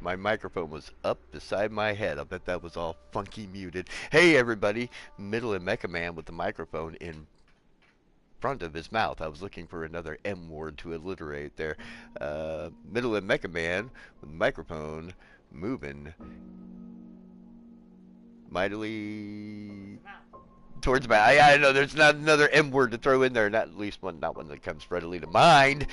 My microphone was up beside my head. I bet that was all funky muted. Hey everybody, Middle and Mecha Man with the microphone in front of his mouth. I was looking for another M word to alliterate there. Middle and Mecha Man with the microphone moving mightily towards my. I know there's not another M word to throw in there. Not at least one, not one that comes readily to mind.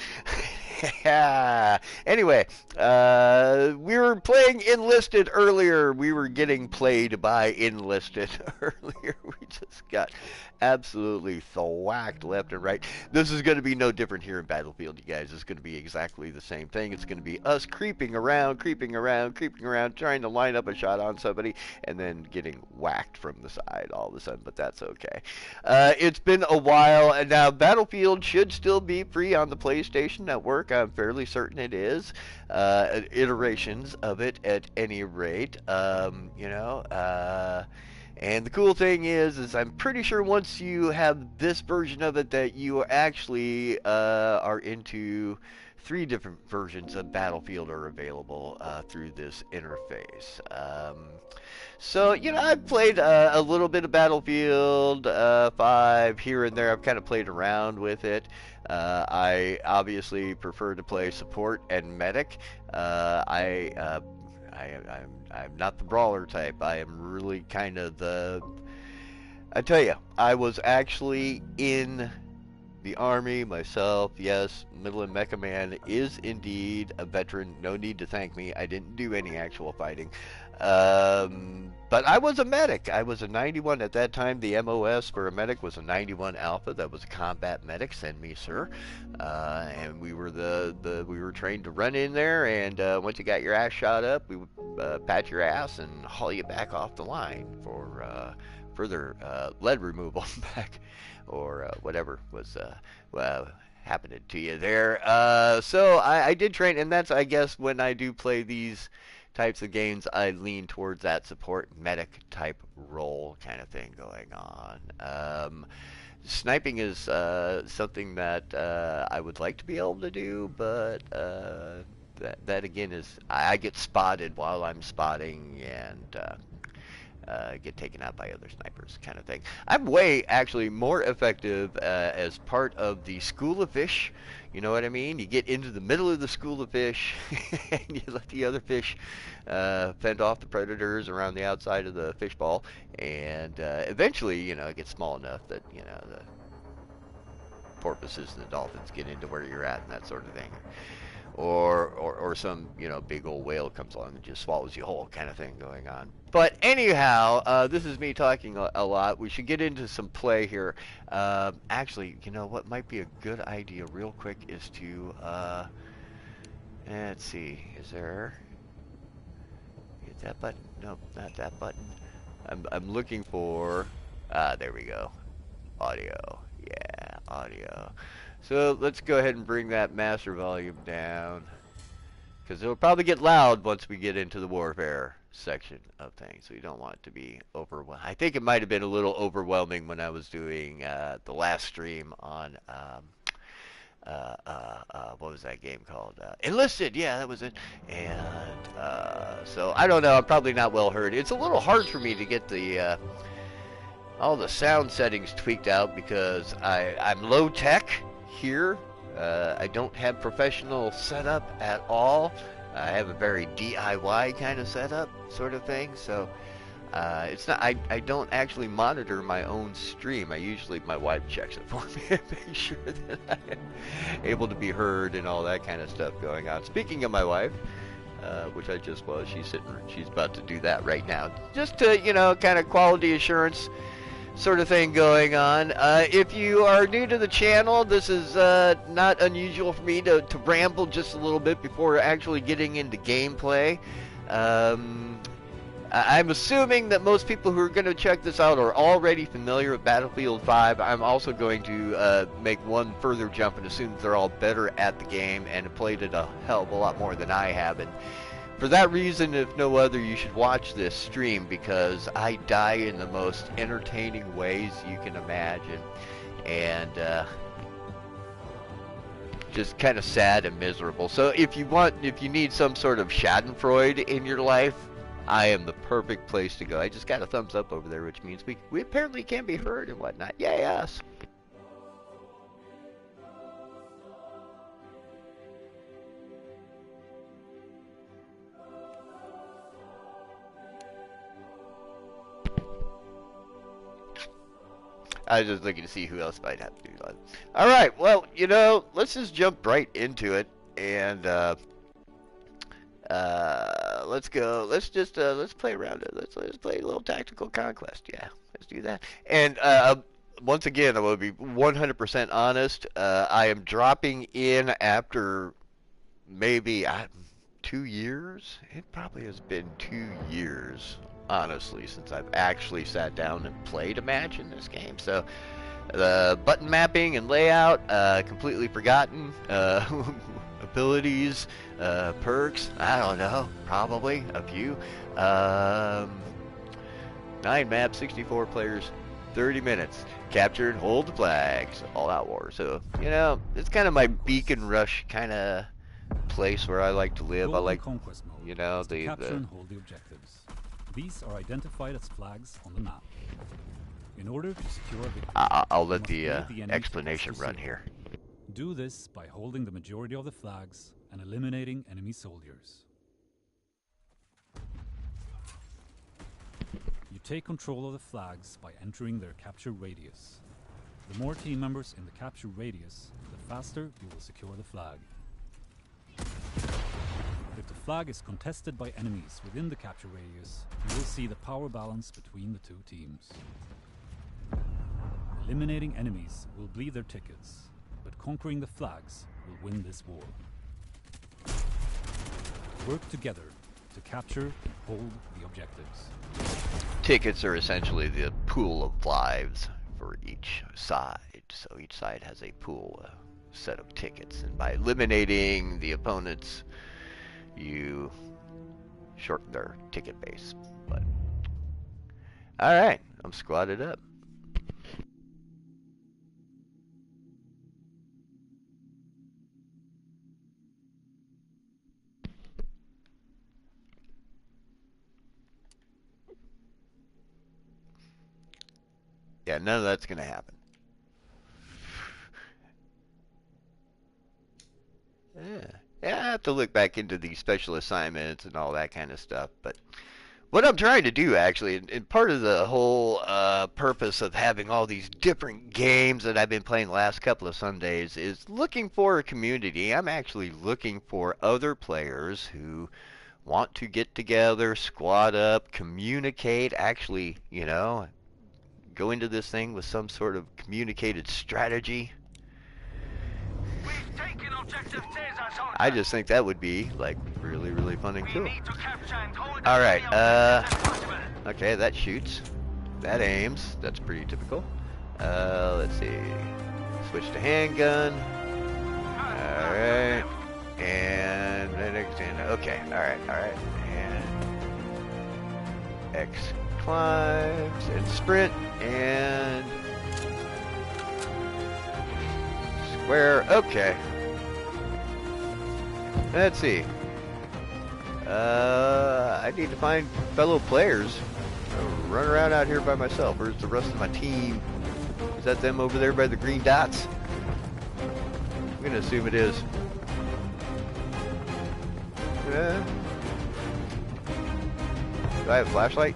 Anyway, we were playing Enlisted earlier. We were getting played by Enlisted earlier. We just got absolutely thwacked left and right. This is going to be no different here in Battlefield, you guys. It's going to be exactly the same thing. It's going to be us creeping around, trying to line up a shot on somebody, and then getting whacked from the side all of a sudden, but that's okay. It's been a while, and now Battlefield should still be free on the PlayStation Network. I'm fairly certain it is. Iterations of it at any rate. And the cool thing is I'm pretty sure once you have this version of it that you actually are into 3 different versions of Battlefield are available through this interface. So, I've played a little bit of Battlefield 5 here and there. I've kind of played around with it. I obviously prefer to play support and medic. I'm not the brawler type. I am really kind of I tell you, I was actually in the Army myself. Yes, Middle and Mecha Man is indeed a veteran. No need to thank me. I didn't do any actual fighting. But I was a medic. I was a 91 at that time. The MOS for a medic was a 91 Alpha. That was a combat medic. Send me, sir. And we were we were trained to run in there, and once you got your ass shot up, we would pat your ass and haul you back off the line for further lead removal back, or whatever was happening to you there. So I did train, and that's, I guess, when I do play these types of games, I lean towards that support medic type role kind of thing going on. Sniping is something that I would like to be able to do, but that again is I get spotted while I'm spotting, and get taken out by other snipers kind of thing. I'm way actually more effective as part of the school of fish. You know what I mean? You get into the middle of the school of fish and you let the other fish fend off the predators around the outside of the fish ball, and eventually, it gets small enough that, the porpoises and the dolphins get into where you're at and that sort of thing. Or some, big old whale comes along and just swallows you whole kind of thing going on. But anyhow, this is me talking a lot. We should get into some play here. Actually, what might be a good idea real quick is to, let's see, is there, hit that button? Nope, not that button. I'm looking for, there we go, audio. Yeah, audio. So let's go ahead and bring that master volume down, because it'll probably get loud once we get into the warfare section of things. So you don't want it to be overwhelming. I think it might have been a little overwhelming when I was doing the last stream on what was that game called? Enlisted. Yeah, that was it. And so I don't know. I'm probably not well heard. It's a little hard for me to get the all the sound settings tweaked out because I'm low tech here. I don't have professional setup at all. I have a very DIY kind of setup sort of thing, so it's not, I don't actually monitor my own stream. My wife checks it for me and makes sure that I am able to be heard and all that kind of stuff going on. Speaking of my wife, which I just was, she's about to do that right now, just to, kind of quality assurance sort of thing going on. If you are new to the channel, this is not unusual for me to ramble just a little bit before actually getting into gameplay. I'm assuming that most people who are going to check this out are already familiar with Battlefield 5. I'm also going to make one further jump and assume that they're all better at the game and have played it a hell of a lot more than I have. And for that reason, if no other, you should watch this stream, because I die in the most entertaining ways you can imagine. And just kind of sad and miserable. So if you need some sort of Schadenfreude in your life, I am the perfect place to go. I just got a thumbs up over there, which means we apparently can be heard and whatnot. Yay us! I was just looking to see who else might have to do that. All right, well, let's just jump right into it, and let's go. Let's play around it. Let's play a little tactical conquest. Yeah, let's do that. And once again, I will be 100% honest. I am dropping in after maybe 2 years. It probably has been 2 years, honestly, since I've actually sat down and played a match in this game. So the button mapping and layout, completely forgotten. Abilities, perks, I don't know, probably a few. 9 maps, 64 players, 30 minutes. Capture and hold the flags. All out war. So, it's kind of my beacon rush kind of place where I like to live. I like, conquest mode. the Capture and hold the objectives. These are identified as flags on the map. In order to secure victory, I'll let the explanation run here. Do this by holding the majority of the flags and eliminating enemy soldiers. You take control of the flags by entering their capture radius. The more team members in the capture radius, the faster you will secure the flag. If the flag is contested by enemies within the capture radius, you will see the power balance between the two teams. Eliminating enemies will bleed their tickets, but conquering the flags will win this war. Work together to capture and hold the objectives. Tickets are essentially the pool of lives for each side. So each side has a pool, set of tickets, and by eliminating the opponents, you shorten their ticket base. But all right, I'm squatted up. Yeah, none of that's gonna happen. Yeah, I have to look back into the special assignments and all that kind of stuff. But what I'm trying to do, actually, and part of the whole purpose of having all these different games that I've been playing the last couple of Sundays, is looking for a community. I'm actually looking for other players who want to get together, squad up, communicate, actually, go into this thing with some sort of communicated strategy. I just think that would be, like, really, really fun and cool. Alright, okay, that shoots. That aims. That's pretty typical. Let's see. Switch to handgun. Alright. And then extend. Okay, alright. And X climbs and sprint and square. Okay. Let's see. I need to find fellow players. I'll run around out here by myself. Where's the rest of my team? Is that them over there by the green dots? I'm gonna assume it is. Do I have a flashlight?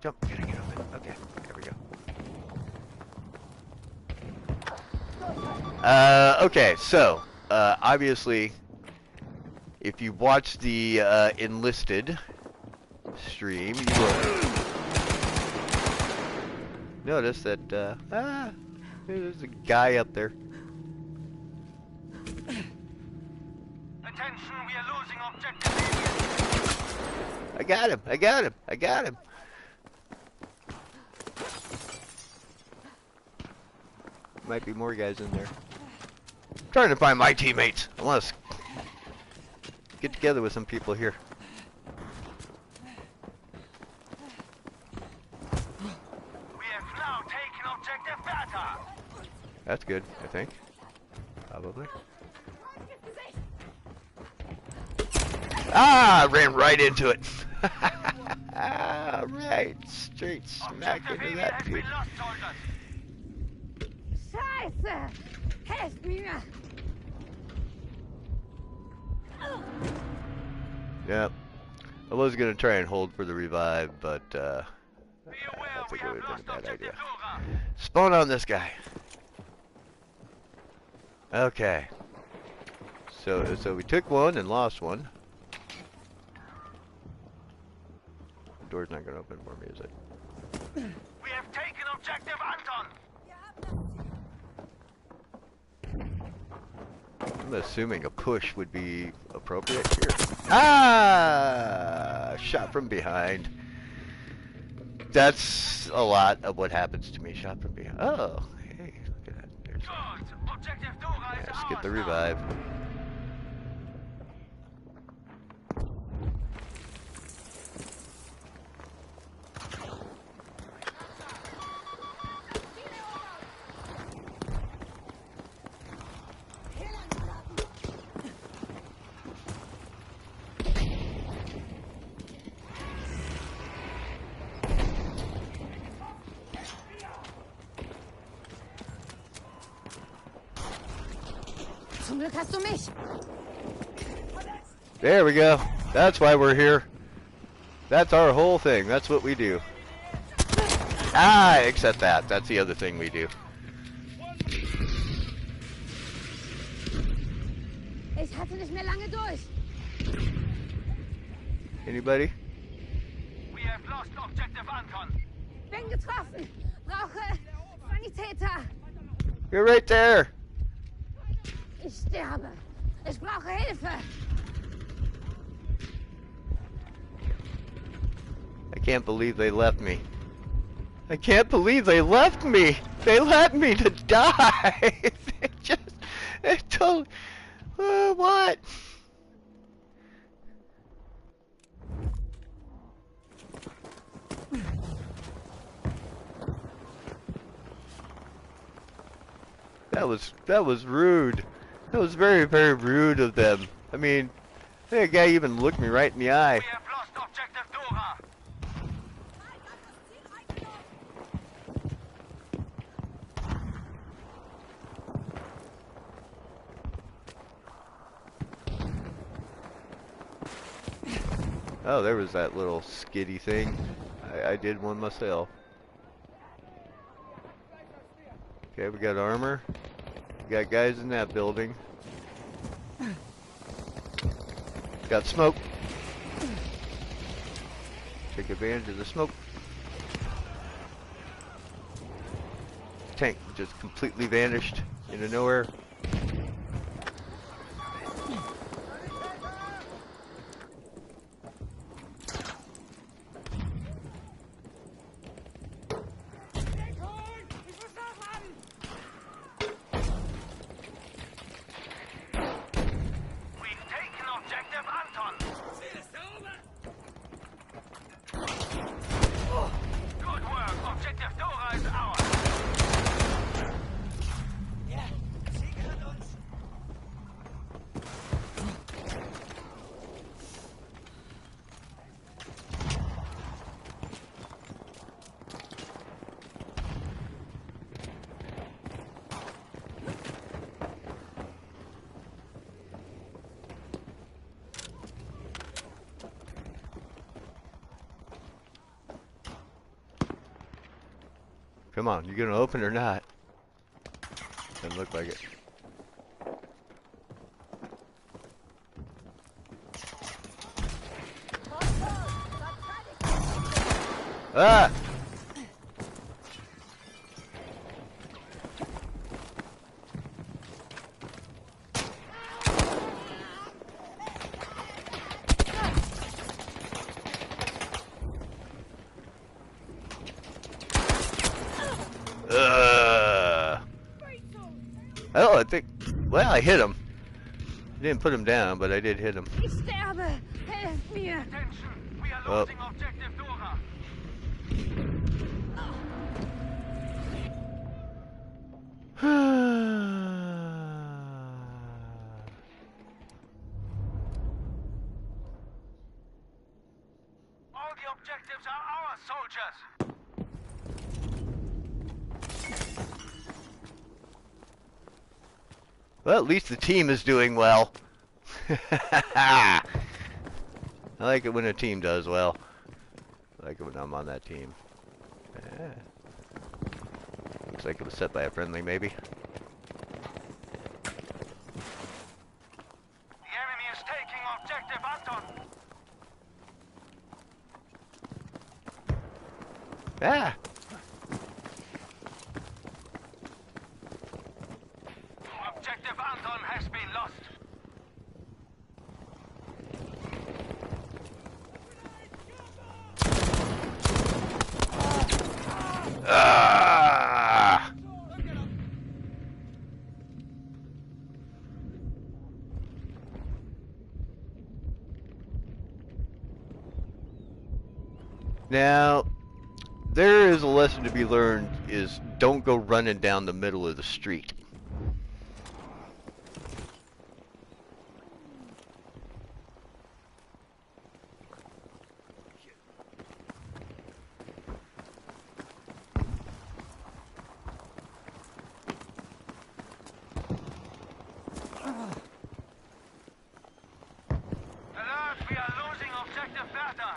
Jump, get up. Okay, there we go. Okay, so, obviously, if you watch the, Enlisted stream, you will notice that, there's a guy up there. Attention, we are losing objective. I got him. Might be more guys in there. I'm trying to find my teammates. I want to get together with some people here. That's good, I think. Probably. Ah, I ran right into it. Right, straight smack Objective into area that has dude. been lost, soldiers. Scheiße! Helft mir! Yep. I was gonna try and hold for the revive, but Be I aware, we think it have would have lost been a bad objective idea. Dora. Spawn on this guy. Okay. So we took one and lost one. The door's not gonna open for me, is it? We have taken objective Anton. I'm assuming a push would be appropriate here. Ah! Shot from behind. That's a lot of what happens to me. Shot from behind. Oh, hey, look at that. There's. Good. Objective Dora is Let's ours get the now. revive. Zum Glück hast du mich. There we go. That's why we're here. That's our whole thing. That's what we do. Ah, except that. That's the other thing we do. Ich halte nicht mehr lange durch. Anybody? We have lost objective Anton. Bin getroffen. Brauche Sanitäter. You're right there. Ich sterbe. Ich brauche Hilfe. I can't believe they left me. I can't believe they left me. They left me to die. They told. What? That was rude. That was very, very rude of them. I mean, that guy even looked me right in the eye. We have lost objective Dora. Oh, there was that little skiddy thing. I did one myself. Okay, we got armor. We got guys in that building. Got smoke. Take advantage of the smoke. Tank just completely vanished into nowhere. We've taken objective Anton. Good work. Objective Dora is ours. Come on, you gonna open or not? Doesn't look like it. Ah! Oh, I think. Well, I hit him. Didn't put him down, but I did hit him. Ich sterbe. Helft mir. Attention. We are Oh. losing objective Dora. our soldiers. Well, at least the team is doing well. I like it when a team does well. I like it when I'm on that team. Looks like it was set by a friendly, maybe. The enemy is taking objective Anton. Ah! Objective Anton has been lost. Ah! Now, there is a lesson to be learned is don't go running down the middle of the street. Alert, we are losing objective Bertha.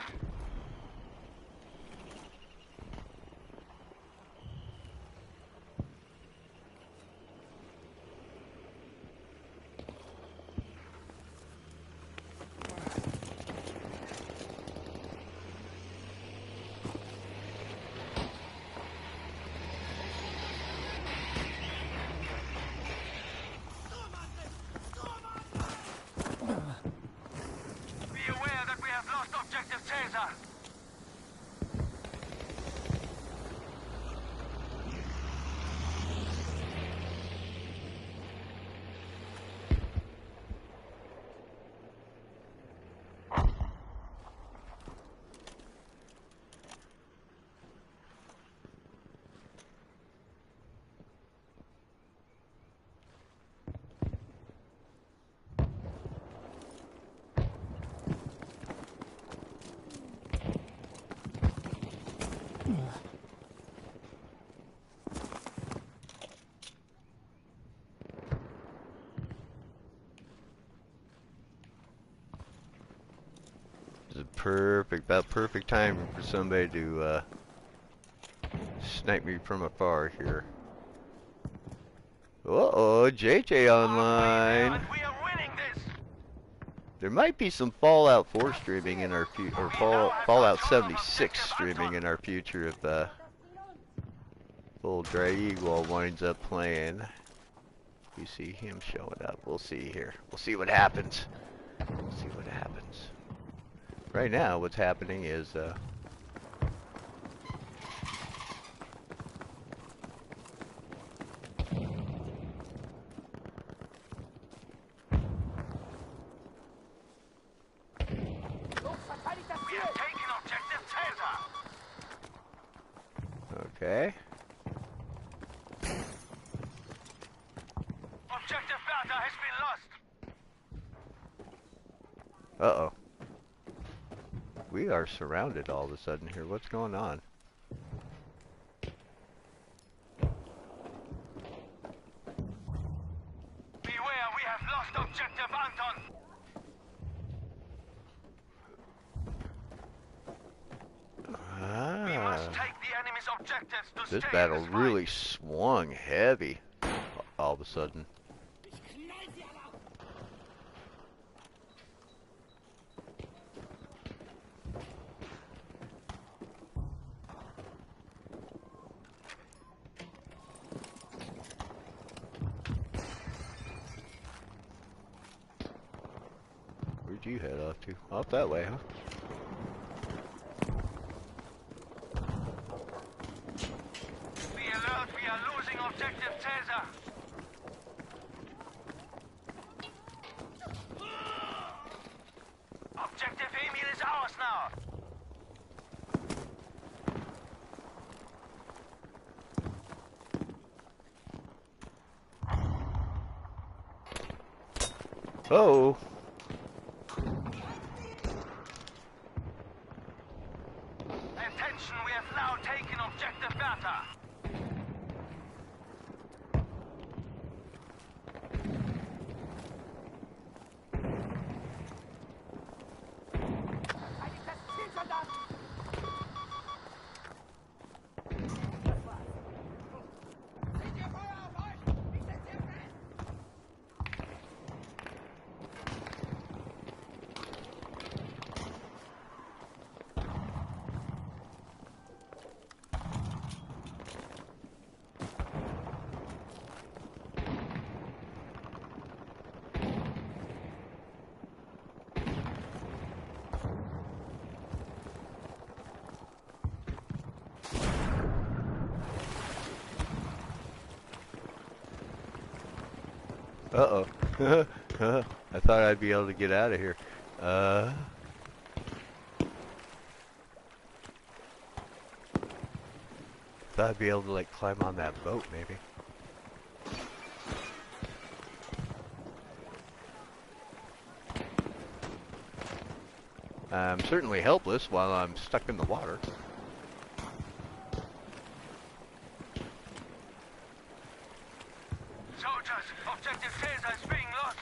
Be aware that we have lost objective Caesar. This is about perfect time for somebody to snipe me from afar here. Uh-oh, JJ online. And we are winning this. There might be some Fallout 4 streaming in our future, or Fallout 76 streaming in our future if old Draeagle winds up playing. You see him showing up. We'll see here. We'll see what happens. We'll see what happens. Right now, what's happening is We have taken objective Caesar. okay. Objective Bertha has been lost. Uh-oh. We are surrounded all of a sudden here. What's going on? Beware, we have lost objective Anton. We must Ah, take the enemy's objectives to this stay battle in this fight. really swung heavy all of a sudden. Where'd you head off to? Off that way, huh? Be alert, we are losing objective Caesar. Objective Emil is ours now. Oh. Attention, attention, we have now taken objective Bertha. Uh-oh. I thought I'd be able to get out of here. Thought I'd be able to, like, climb on that boat, maybe. I'm certainly helpless while I'm stuck in the water. Soldiers, objective Caesar is being lost.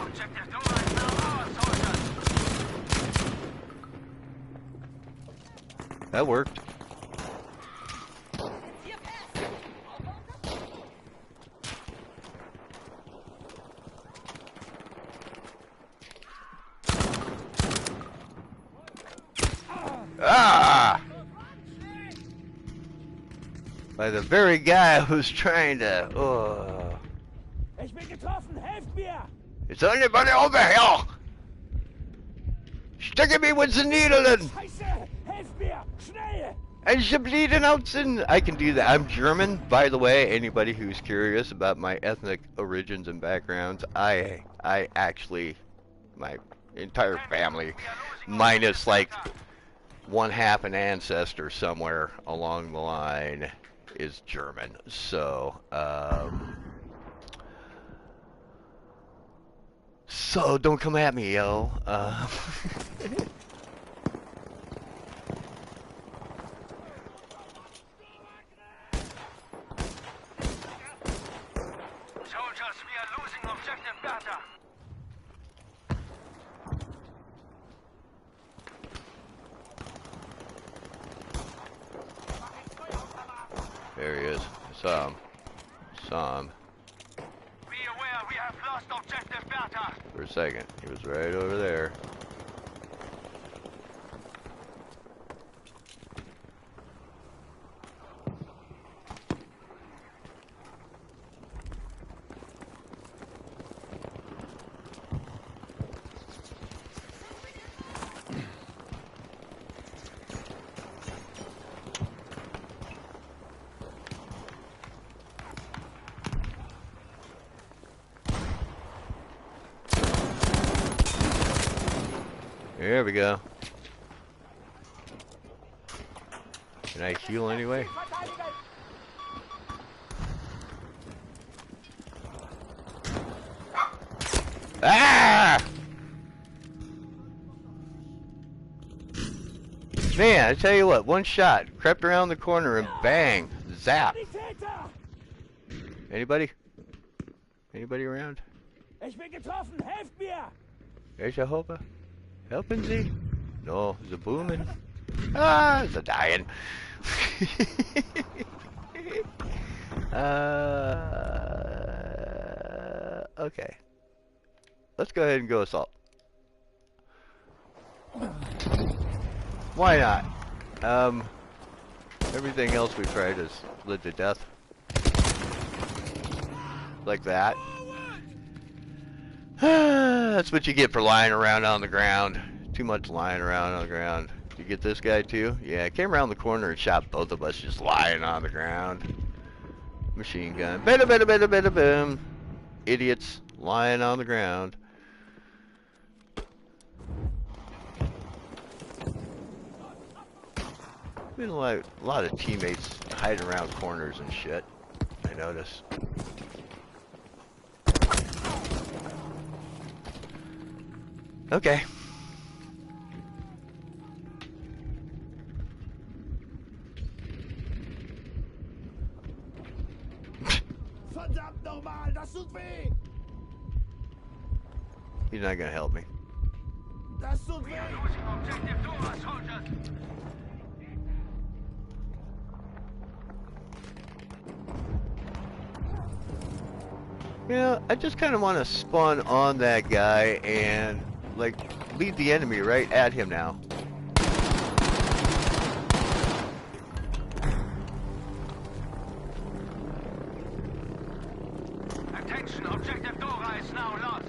Objective Dora is now ours, soldiers. That worked. Ah! By the very guy who's trying to. Oh. Ich bin getroffen, helft mir! Is anybody over here? Sticking me with the needle in. Scheiße, helft mir, schnell! And she bleeding out in. I can do that. I'm German, by the way. Anybody who's curious about my ethnic origins and backgrounds, I actually, my entire family, minus like one half an ancestor somewhere along the line, is German. So, so don't come at me, yo. Soldiers, we are losing objective Bertha. There he is. I saw him. Saw him Be aware, we have lost objective Bertha. for a second. He was right over there. There we go. Can I heal anyway? Ah! Man, I tell you what, one shot, crept around the corner and bang, zap. Anybody? Anybody around? Ich bin getroffen, helft mir! There's your hope. Helping Sie? No, it's a booming. Ah, it's a dying. Okay. Let's go ahead and go assault. Why not? Everything else we tried is led to death. Like that. That's what you get for lying around on the ground. Too much lying around on the ground. You get this guy too? Yeah, I came around the corner and shot both of us just lying on the ground. Machine gun. Bada bada bada bada boom. Idiots lying on the ground. Been a lot of teammates hiding around corners and shit. I notice. Okay. Verdammt nochmal, das tut weh! He's not gonna help me. Das tut weh! Losing objective Dora, soldiers. Yeah, I just kind of want to spawn on that guy and, like, lead the enemy right at him now. Attention, objective Dora is now lost.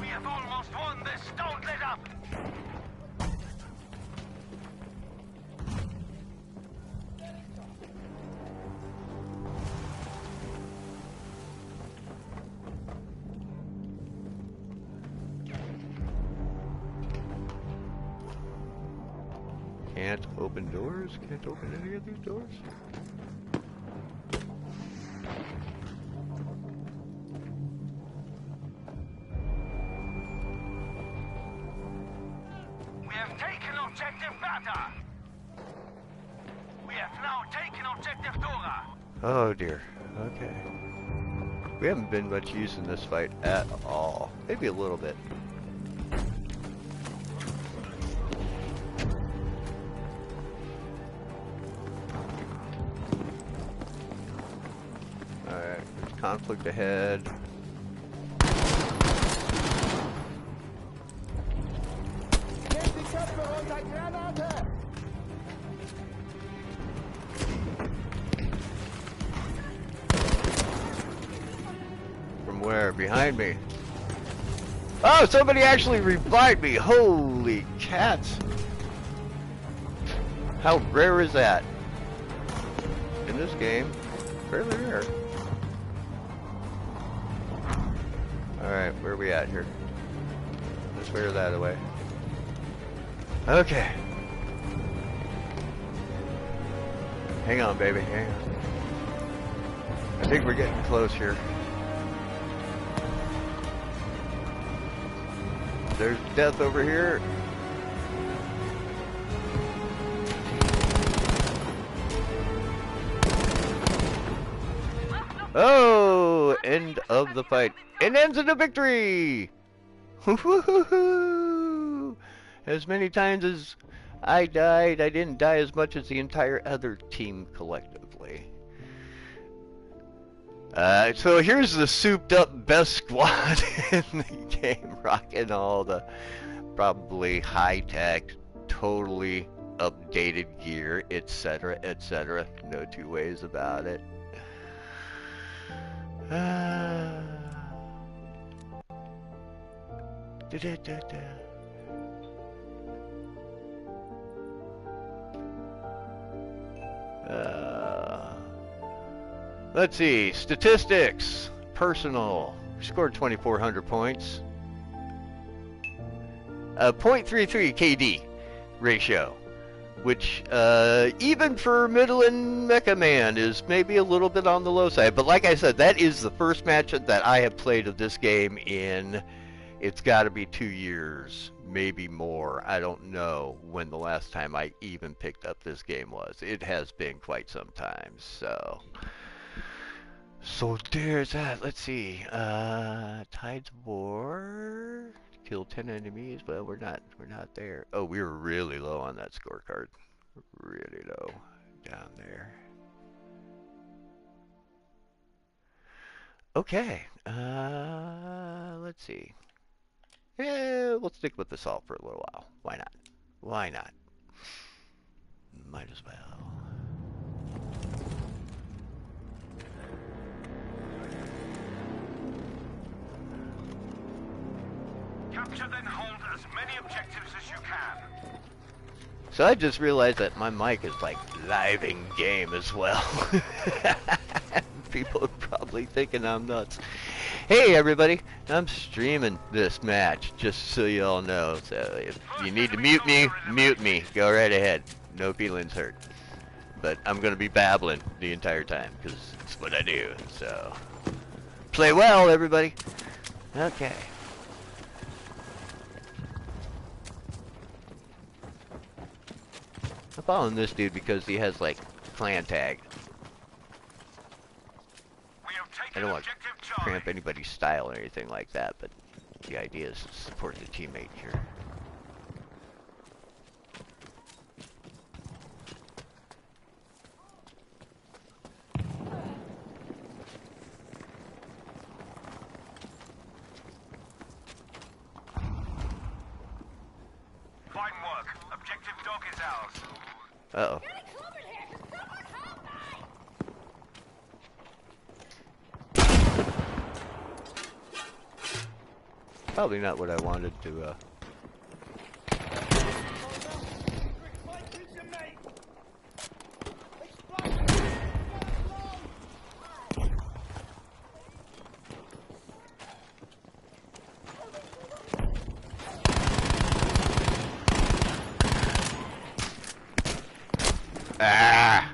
We have almost won this. Don't let up. Can't open doors? Can't open any of these doors? We have taken objective Bata. We have now taken objective Dora. Oh dear. Okay. We haven't been much use in this fight at all. Maybe a little bit. Alright, there's conflict ahead. Nehmt die Köpfe runter, Granate! From where? Behind me. Oh, somebody actually revived me. Holy cats. How rare is that? In this game, fairly rare. Alright, where are we at here? This way or that way? Okay. Hang on, baby, hang on. I think we're getting close here. There's death over here. Oh, end of the fight. It ends in a victory! Woo-hoo-hoo-hoo! As many times as I died, I didn't die as much as the entire other team collectively. So here's the souped up best squad in the game, rocking all the probably high-tech, totally updated gear, etc., etc. No two ways about it. Let's see, statistics, personal, scored 2,400 points, 0.33 KD ratio, which even for middle and Mecha Man is maybe a little bit on the low side, but like I said, that is the first match that I have played of this game in, it's got to be 2 years, maybe more. I don't know when the last time I even picked up this game was. It has been quite some time, so So there's that. Let's see. Tides of War. Kill 10 enemies. Well, we're not there. Oh, we were really low on that scorecard. Really low down there. Okay. Let's see. Yeah, we'll stick with the salt for a little while. Why not? Why not? Might as well. Capture then hold as many objectives as you can. So I just realized that my mic is like live in game as well. People are probably thinking I'm nuts. Hey everybody, I'm streaming this match, just so you all know. So if you need to mute me, mute me. Go right ahead. No feelings hurt. But I'm gonna be babbling the entire time, because it's what I do. So play well, everybody. Okay. I'm following this dude because he has like clan tag. We have I taken don't want to objective Charlie. cramp anybody's style or anything like that, but the idea is to support the teammate here. Fine work. Objective dog is ours. Uh-oh. Probably not what I wanted to, Ah!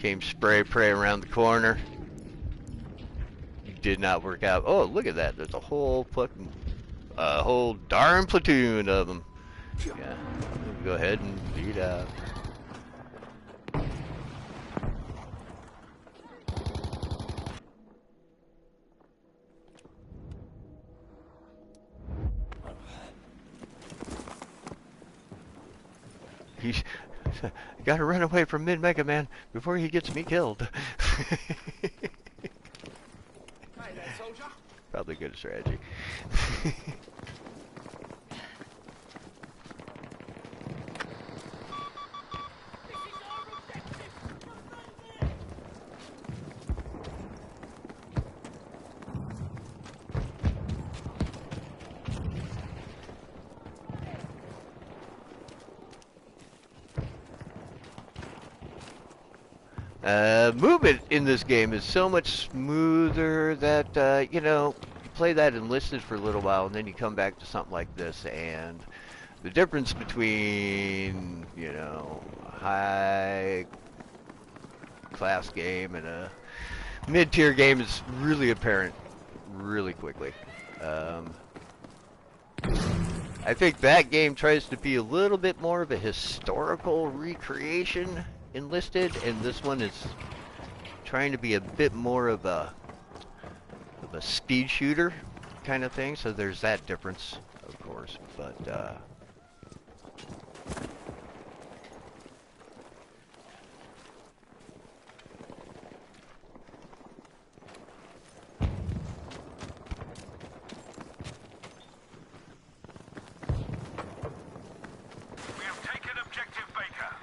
Came spray pray around the corner. Did not work out. Oh, look at that. There's a whole fucking, whole darn platoon of them. Yeah. Go ahead and lead out. He's gotta run away from Mid-Mega Man before he gets me killed. Probably good strategy. Movement in this game is so much smoother that, you know, you play that Enlisted for a little while and then you come back to something like this, and the difference between, you know, a high class game and a mid-tier game is really apparent really quickly. I think that game tries to be a little bit more of a historical recreation, Enlisted, and this one is trying to be a bit more of a speed shooter kind of thing. So there's that difference, of course, but We have taken objective Baker.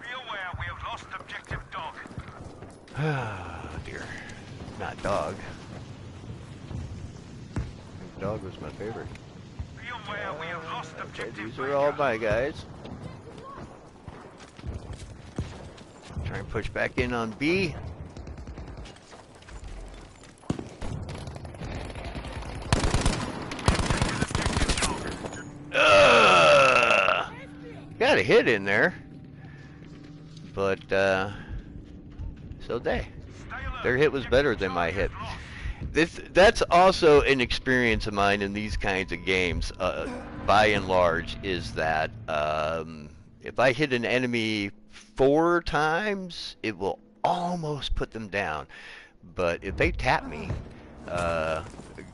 Be aware we have lost objective dog. oh dear, not dog. Dog was my favorite. Be aware we have lost Okay, objective these Baker. are all my guys. Try and push back in on B. Got a hit in there, but so they. Stay Their hit was better than my hit. That's also an experience of mine in these kinds of games, by and large, is that if I hit an enemy 4 times, it will almost put them down. But if they tap me,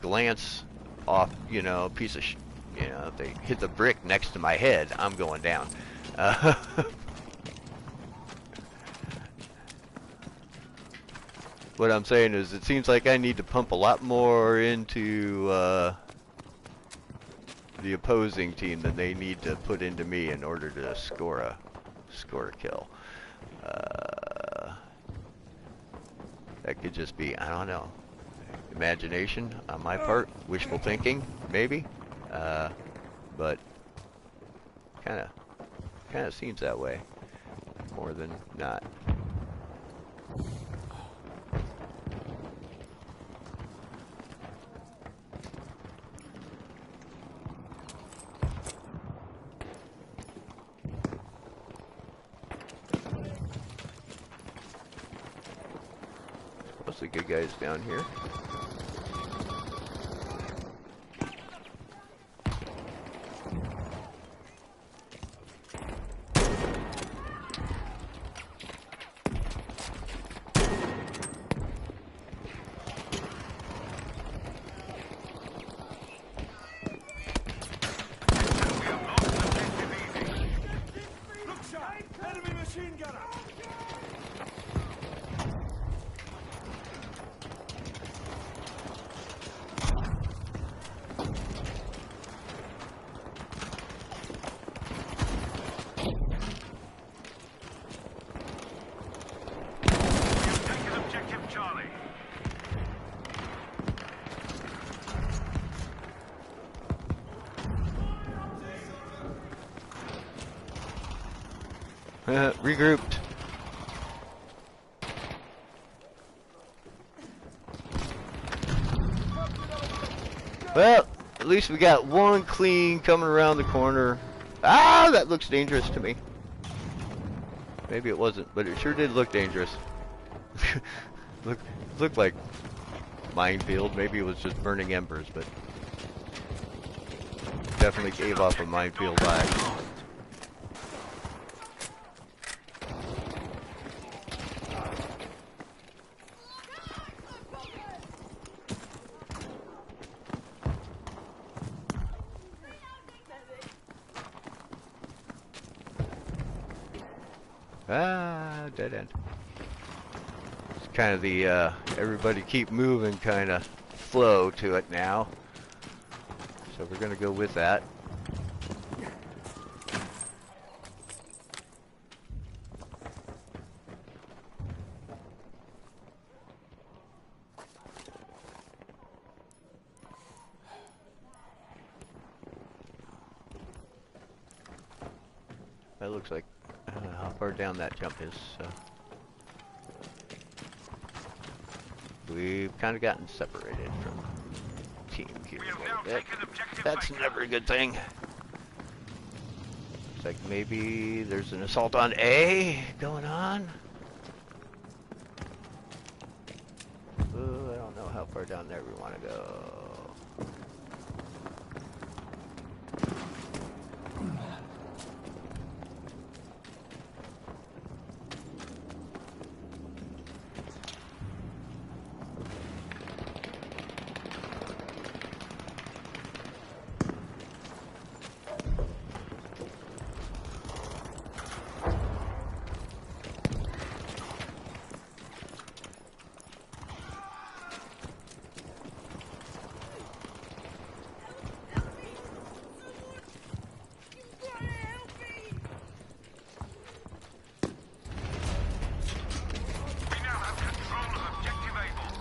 glance off, a piece of, if they hit the brick next to my head, I'm going down. What I'm saying is, it seems like I need to pump a lot more into the opposing team than they need to put into me in order to score a kill. That could just be, I don't know, imagination on my part, wishful thinking, maybe. But kind of seems that way more than not. Most of the good guys down here. Enemy machine gunner! Taken objective Charlie. Regrouped. Well, at least we got one clean coming around the corner. Ah, that looks dangerous to me. Maybe it wasn't, but it sure did look dangerous. Looked like minefield. Maybe it was just burning embers, but definitely gave off a minefield vibe. Ah, dead end. It's kind of the everybody keep moving kind of flow to it now. So we're going to go with that. That looks like, I don't know how far down that jump is. So. We've kind of gotten separated from team here. We have now taken objective That's Beta. never a good thing. Looks like maybe there's an assault on A going on. Ooh, I don't know how far down there we want to go. We now have control of objective Able.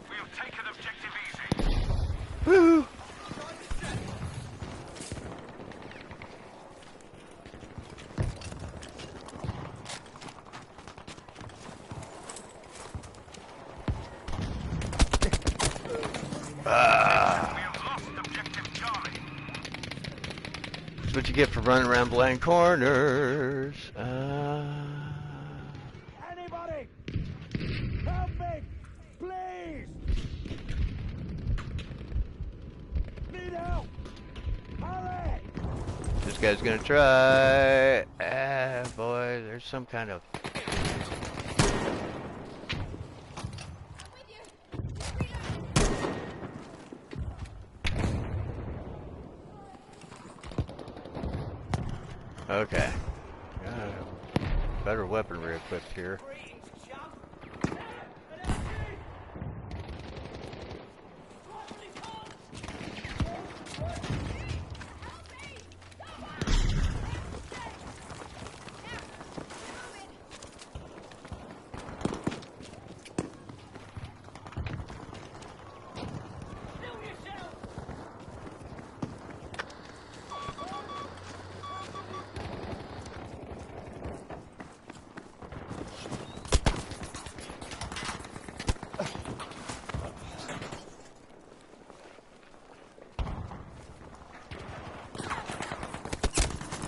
We have taken objective Easy. Woo! We have lost objective Charlie. what you get for running around blind corners. Anybody! Help me! Please! Need help! Hurry! This guy's gonna try. Ah, boy, there's some kind of. Okay. Better weaponry equipped here.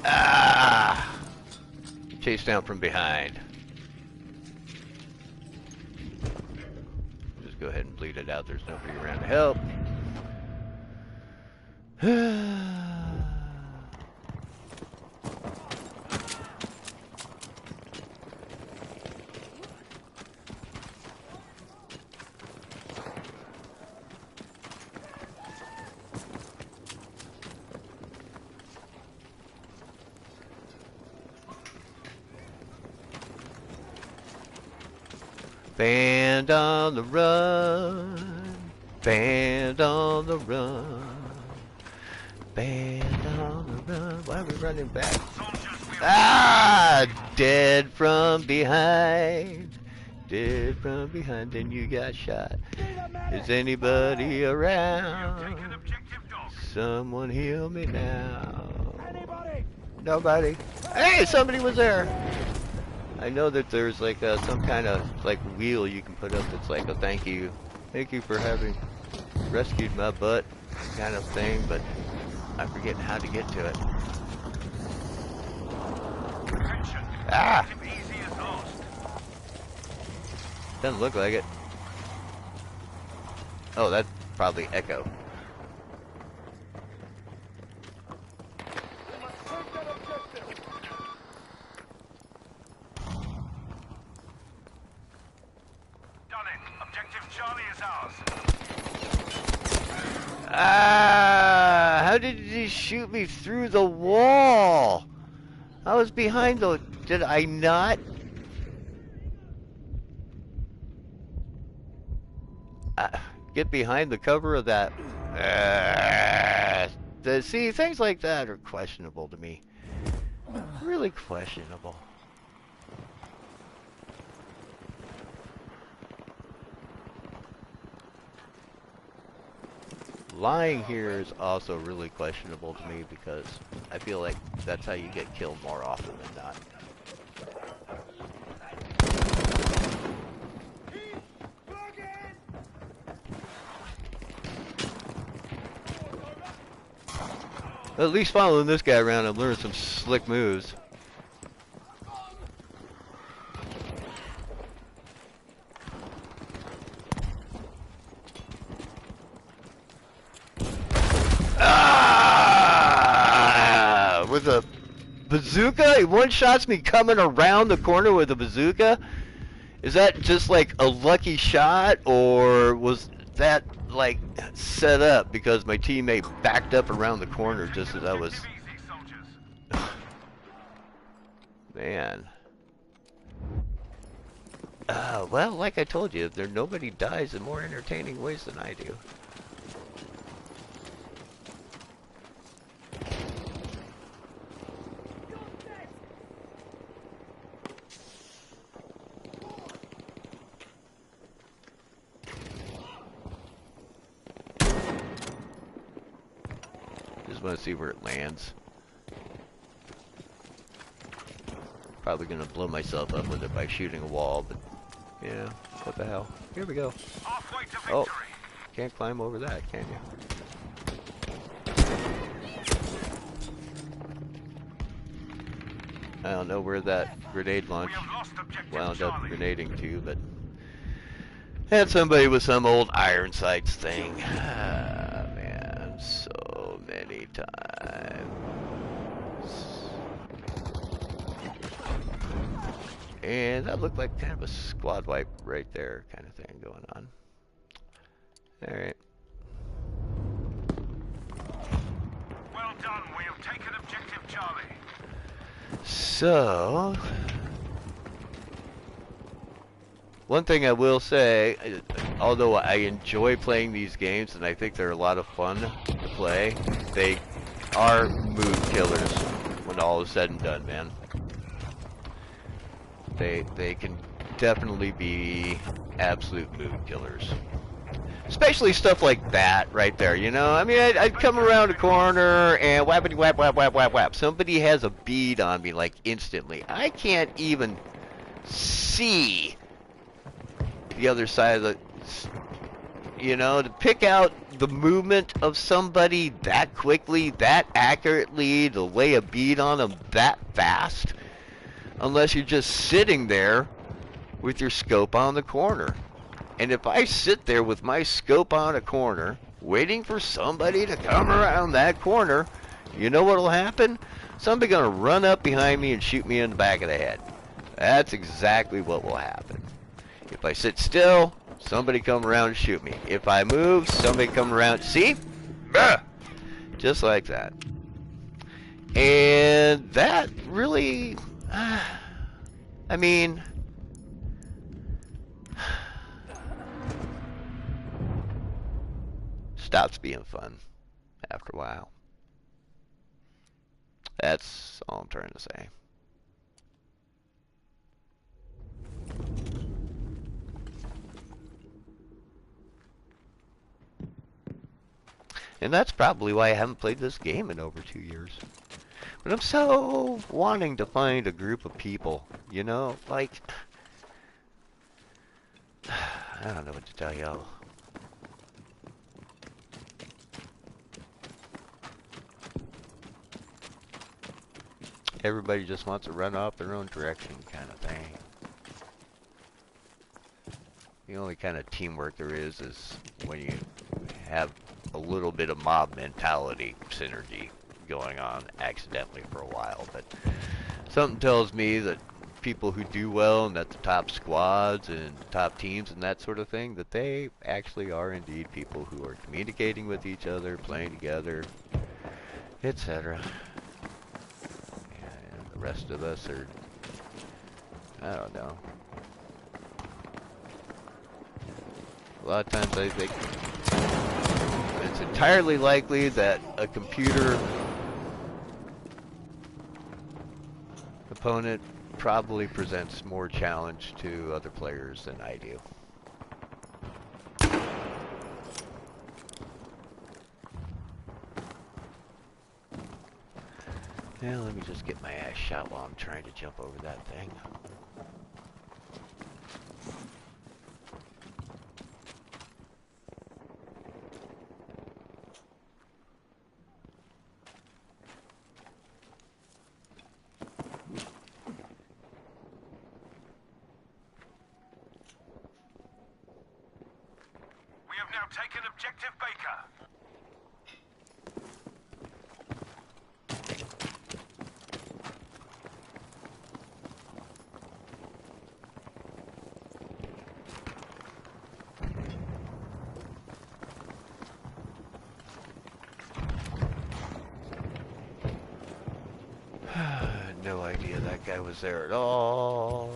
Ah! Chase down from behind. Just go ahead and bleed it out. There's nobody around to help. Band on the run, band on the run, band on the run. Why are we running back? Ah! Dead from behind, dead from behind, then you got shot. Is anybody around? Someone heal me now. Anybody! Nobody. Hey, somebody was there. I know that there's like some kind of like wheel you can put up that's like a thank you for having rescued my butt kind of thing, but I'm forgetting how to get to it. Ah! Doesn't look like it. Oh, that's probably Echo. Ah! How did he shoot me through the wall? I was behind the... Did I not? Get behind the cover of that. See, things like that are questionable to me. Really questionable. Lying here is also really questionable to me because I feel like that's how you get killed more often than not. At least following this guy around, I'm learning some slick moves. With a bazooka? He one-shots me coming around the corner with a bazooka? Is that just like a lucky shot, or was that like set up because my teammate backed up around the corner just as I was... Man. Well, like I told you, nobody dies in more entertaining ways than I do. Just want to see where it lands. Probably gonna blow myself up with it by shooting a wall, but yeah, what the hell. Here we go. Oh, can't climb over that, can you? I don't know where that grenade launch We have lost objective wound up Charlie. grenading to, but had somebody with some old iron sights thing. Ah, man, so many times. And that looked like kind of a squad wipe right there, kind of thing going on. All right. Well done. We have taken objective Charlie. So, one thing I will say, although I enjoy playing these games and I think they're a lot of fun to play, they are mood killers when all is said and done, man. They can definitely be absolute mood killers. Especially stuff like that right there, you know? I mean, I'd come around a corner and whappity whap whap whap whap whap. Somebody has a bead on me like instantly. I can't even see the other side of the, you know, to pick out the movement of somebody that quickly, that accurately, to lay a bead on them that fast, unless you're just sitting there with your scope on the corner. And if I sit there with my scope on a corner, waiting for somebody to come around that corner, you know what'll happen? Somebody's gonna run up behind me and shoot me in the back of the head. That's exactly what will happen. If I sit still, somebody come around and shoot me. If I move, somebody come around. See? Just like that. And that really, I mean, stops being fun after a while. That's all I'm trying to say. And that's probably why I haven't played this game in over 2 years. But I'm so wanting to find a group of people, you know, like, I don't know what to tell y'all. Everybody just wants to run off their own direction kind of thing. The only kind of teamwork there is when you have a little bit of mob mentality synergy going on accidentally for a while. But something tells me that people who do well and at the top squads and top teams and that sort of thing, that they actually are indeed people who are communicating with each other, playing together, etc. And the rest of us are, I don't know. A lot of times I think it's entirely likely that a computer opponent probably presents more challenge to other players than I do. Yeah, let me just get my ass shot while I'm trying to jump over that thing. We have now taken objective Baker. No idea that guy was there at all.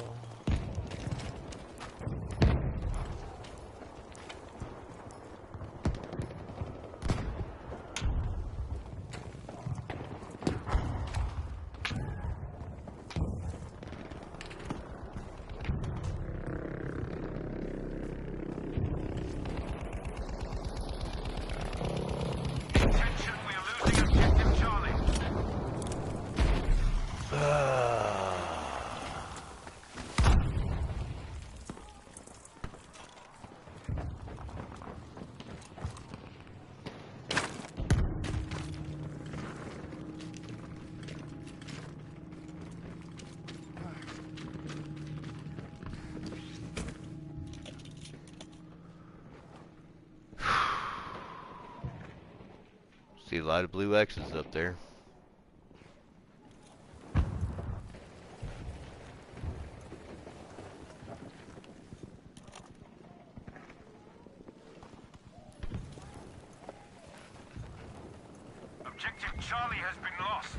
Attention, we are losing objective Charlie. See a lot of blue X's up there. Objective Charlie has been lost.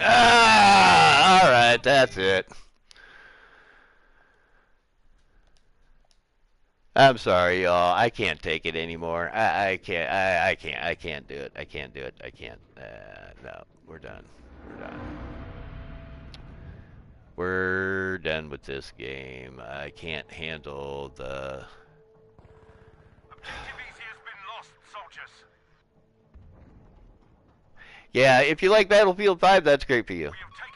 Ah, all right, that's it. I'm sorry, y'all. I can't take it anymore. I can't. I can't do it. I can't do it. I can't. No, we're done. We're done. We're done with this game. I can't handle the. Objective easy has been lost, soldiers. Yeah, if you like Battlefield 5, that's great for you. We have taken